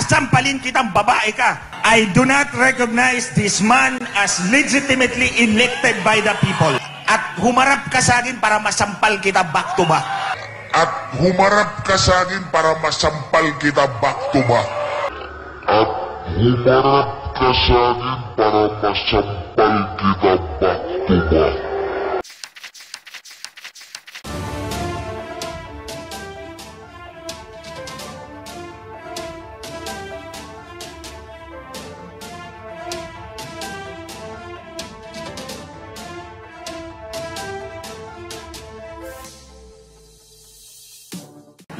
sasampalin kitang babae ka. I do not recognize this man as legitimately elected by the people. At humarap ka sa akin para masampal kita back to back. At humarap ka sa akin para masampal kita back to back. At humarap ka sa akin para masampal kita back to back.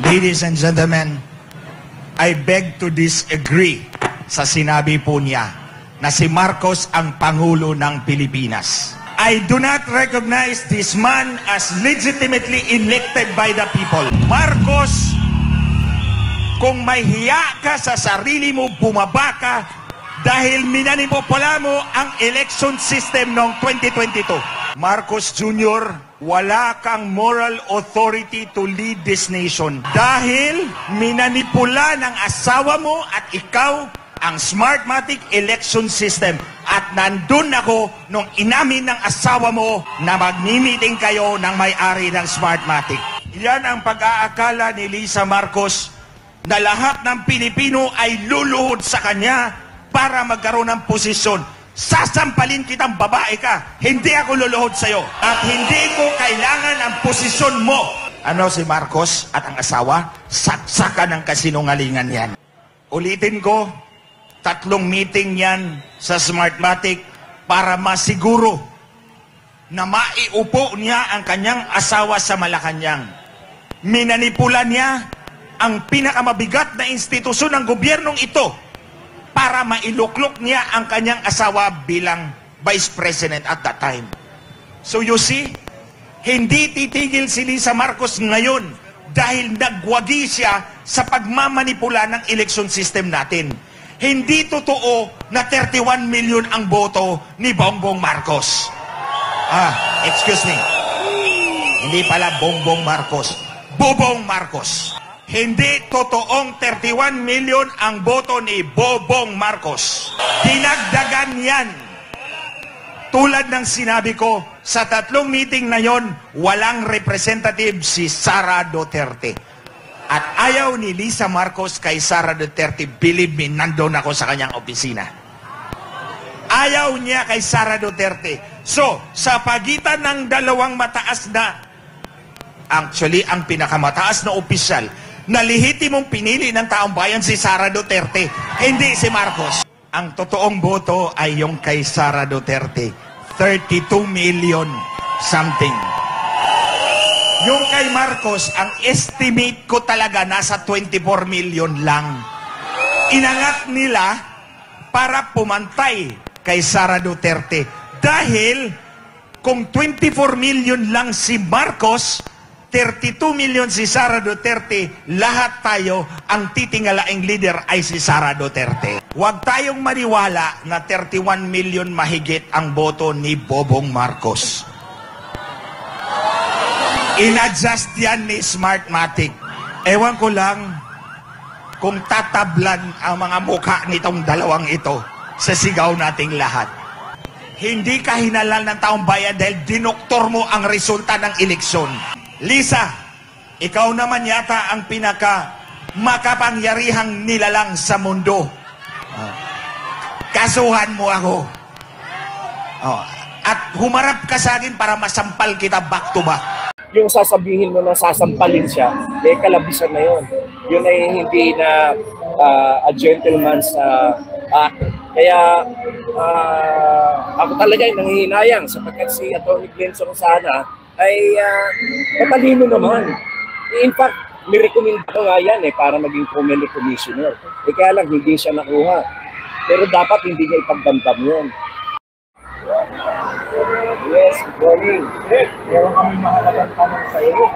Ladies and gentlemen, I beg to disagree sa sinabi po niya na si Marcos ang Pangulo ng Pilipinas. I do not recognize this man as legitimately elected by the people. Marcos, kung may hiya ka sa sarili mo, bumaba ka dahil minanipula mo ang election system noong 2022. Marcos Jr., wala kang moral authority to lead this nation dahil minanipula ng asawa mo at ikaw ang Smartmatic election system. At nandun ako nung inamin ng asawa mo na magmi-meeting kayo ng may-ari ng Smartmatic. Yan ang pag-aakala ni Lisa Marcos na lahat ng Pilipino ay luluhod sa kanya para magkaroon ng posisyon. Sasampalin kitang babae ka, hindi ako luluhod sa'yo. At hindi ko kailangan ang posisyon mo. Ano si Marcos at ang asawa? Saksakan ng kasinungalingan yan. Ulitin ko, 3 meeting yan sa Smartmatic para masiguro na maiupo niya ang kanyang asawa sa Malacanang. Minanipula niya ang pinakamabigat na institusyon ng gobyernong ito para mailuklok niya ang kanyang asawa bilang Vice President at that time. So you see, hindi titigil si Lisa Marcos ngayon dahil nagwagi siya sa pagmamanipula ng election system natin. Hindi totoo na 31 million ang boto ni Bongbong Marcos. Excuse me. Hindi pala Bongbong Marcos. Bobong Marcos. Hindi totoong 31 million ang boto ni Bobong Marcos. Dinagdagan yan. Tulad ng sinabi ko, sa 3 meeting na yon, walang representative si Sara Duterte. At ayaw ni Lisa Marcos kay Sara Duterte, believe me, nandun ako sa kanyang opisina. Ayaw niya kay Sara Duterte. So, sa pagitan ng dalawang mataas na, actually, ang pinakamataas na opisyal, na lehitimong pinili ng taong bayan si Sara Duterte, hindi si Marcos. Ang totoong boto ay yung kay Sara Duterte, 32 million something. Yung kay Marcos, ang estimate ko talaga nasa 24 million lang. Inangat nila para pumantay kay Sara Duterte. Dahil kung 24 million lang si Marcos, 32 million si Sara Duterte, lahat tayo, ang titingalaing leader ay si Sara Duterte. Huwag tayong maniwala na 31 million mahigit ang boto ni Bobong Marcos. In-adjust yan ni Smartmatic. Ewan ko lang kung tatablan ang mga mukha nitong dalawang ito sa sigaw nating lahat. Hindi ka hinalal ng taong bayan dahil dinoktor mo ang resulta ng eleksyon. Lisa, ikaw naman yata ang pinaka makapangyarihang nilalang sa mundo. Kasuhan mo ako. At humarap ka sa akin para masampal kita back to back. Yung sasabihin mo na sasampalin siya, kalabisan na yun. Yun ay hindi na a gentleman's act. Kaya ako talaga ay nanghihinayang sapagkat si Atty. Glenn Sonsana ay matalino naman. In fact, nirecommend ko nga yan para maging Comelec Commissioner. Kaya lang, hindi siya nakuha. Pero dapat hindi niya ipagdamdam yun. Yes, good morning. Meron kami mahalagang tanong sa iyo.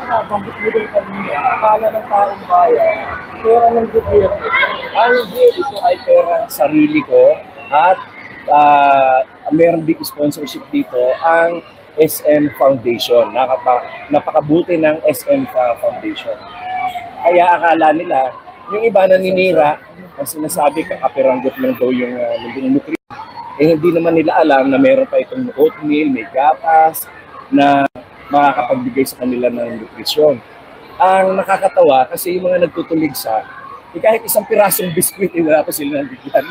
Nabanggit mo rin kanina, akala ng taong bayan, pera ng gobyerno. Hindi, ito ay pera ng sarili ko at meron big sponsorship dito ang SM Foundation. Napakabuti ng SM Foundation. Kaya akala nila Yung iba naninira, ang sinasabi, kakapiranggot lang daw yung nutrition. Hindi naman nila alam na meron pa itong oatmeal, may gatas, na makakapagbigay sa kanila ng nutrisyon. Ang nakakatawa, kasi yung mga nagtutuligsa, kahit isang pirasong biskwit, wala pa sila nabigyan.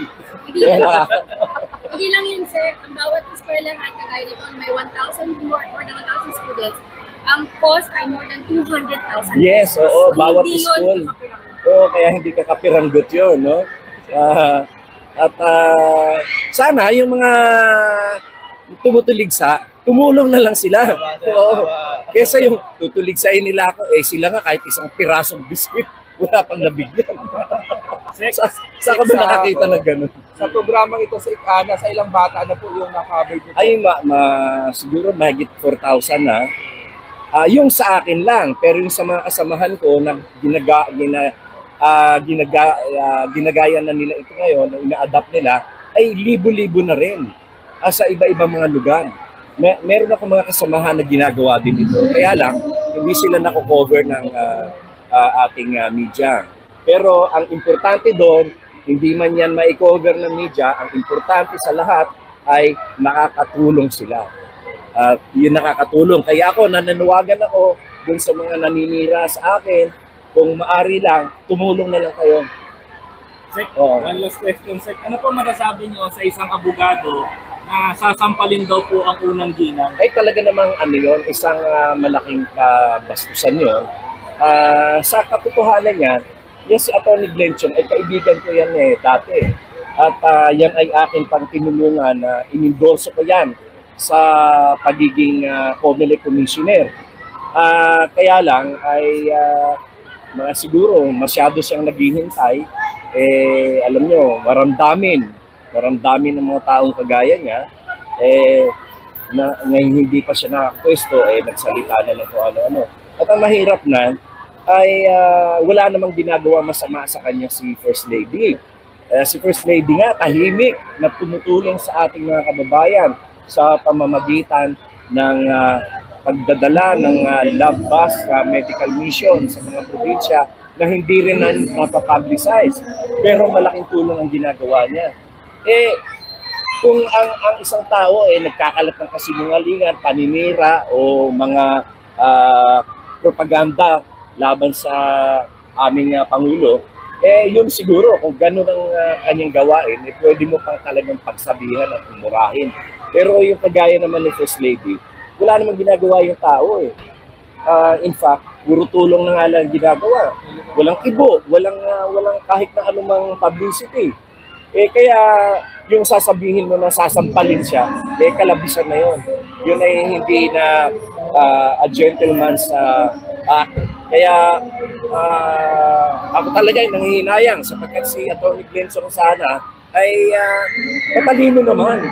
Hindi lang yun, sir. Ang bawat eskwela at kagaya dito, may 1,000 more than 1,000 students. Ang cost ay more than 200,000. Yes, oo, bawat school. Oo, kaya hindi ka kapiranggot yun, no? Sana yung mga tumutuligsa, tumulong na lang sila. Oo. Kesa yung tutuligsain nila ako, sila nga kahit isang pirasong biskwit, wala pang nabigyan. Sa ka ba nakakita na gano'n? Sa programang ito sa Ikana, sa ilang bata na po yung nakaboy po? Ay, siguro mahigit 4,000 na. Yung sa akin lang, pero yung sa mga kasamahan ko na ginagaya na nila ito ngayon, na ina-adapt nila, ay libo-libo na rin sa iba-ibang mga lugar. Meron ako mga kasamahan na ginagawa din ito. Kaya lang, hindi sila nako-cover ng ating media. Pero ang importante doon, hindi man yan ma-cover ng media, ang importante sa lahat ay makakatulong sila. Yun nakakatulong. Kaya ako, nananawagan ako dun sa mga naninira sa akin, kung maari lang, tumulong na lang kayo. Sek, one last question, Sek. Ano po masasabi niyo sa isang abogado na sasampalin daw po ang unang ginang? Ay talaga namang yun, isang malaking bastusan yun. Sa katotohanan niya, yes, si Atty. Glenchon, ay kaibigan ko yan dati. At yan ay akin pang tinulungan na inendorso ko yan sa pagiging COMELEC commissioner. Kaya lang ay siguro masyado siyang naghihintay. Alam nyo, maramdamin ng mga taong kagaya niya. Ngayon hindi pa siya nakakapwesto, nagsalita na lang kung ano-ano. At ang mahirap na, ay wala namang ginagawa masama sa kanya si First Lady. Si First Lady nga, tahimik na tumutulong sa ating mga kababayan sa pamamagitan ng pagdadala ng love bus medical mission sa mga probinsya na hindi rin napapublicize. Pero malaking tulong ang ginagawa niya. Kung ang isang tao nagkakalat ng kasinungalingan, paninira o mga propaganda laban sa aming Pangulo, yun siguro, kung gano'n ang kanyang gawain, pwede mo pang talagang pagsabihan at umurahin. Pero yung kagaya naman ni First Lady, wala namang ginagawa yung tao in fact, puro tulong na nga lang ginagawa. Walang kibo, walang kahit na anumang publicity. Kaya yung sasabihin mo na sasampalin siya, kalabisan na yun. Yun ay hindi na a gentleman's act. Kaya ako talaga ay nanghihinayang sapagkat si Atty. Glenchon sana ay matalino naman.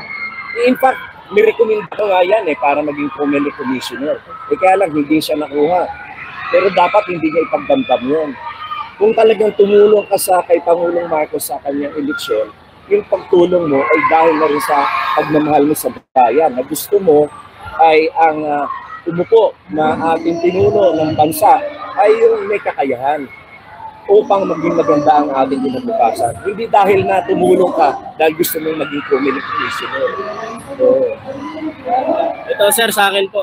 In fact, nirecommend ko nga yan para maging COMELEC commissioner. Kaya lang hindi siya nakuha. Pero dapat hindi niya ipagdamdam yun. Kung talagang tumulong ka kay Pangulong Marcos sa kanyang eleksyon, yung pagtulong mo ay dahil na rin sa pagmamahal mo sa bayan. Na gusto mo ay ang umupo na ating pinuno ng bansa ay yung may kakayahan upang maging maganda ang ating kinabukasan. Hindi dahil na tumulong ka dahil gusto mong maging COMELEC commissioner. Ito sir, sa akin po,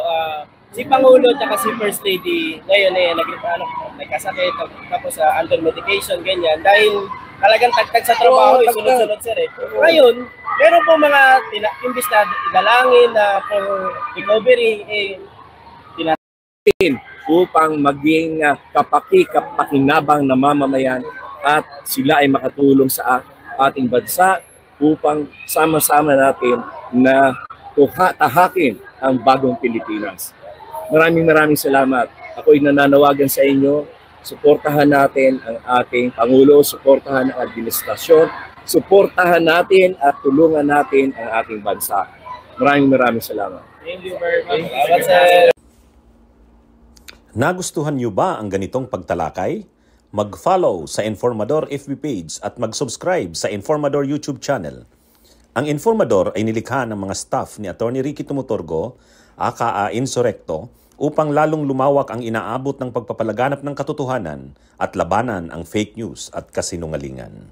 si Pangulo at si First Lady ngayon nagkasakit, tapos under medication, ganyan, dahil talagang tagtag sa trabaho, sunod-sunod sir Ngayon, meron po mga imbis na idalangin na for recovery, upang maging kapakinabang na mamamayan at sila ay makatulong sa ating bansa upang sama-sama natin na tahakin ang bagong Pilipinas. Maraming salamat. Ako'y nananawagan sa inyo, suportahan natin ang ating Pangulo, suportahan ang administrasyon, suportahan natin at tulungan natin ang ating bansa. Maraming salamat. Thank you very much. Salamat sir. Nagustuhan niyo ba ang ganitong pagtalakay? Mag-follow sa Informador FB page at mag-subscribe sa Informador YouTube channel. Ang Informador ay nilikha ng mga staff ni Atty. Ricky Tumutorgo, aka Insurrecto, upang lalong lumawak ang inaabot ng pagpapalaganap ng katotohanan at labanan ang fake news at kasinungalingan.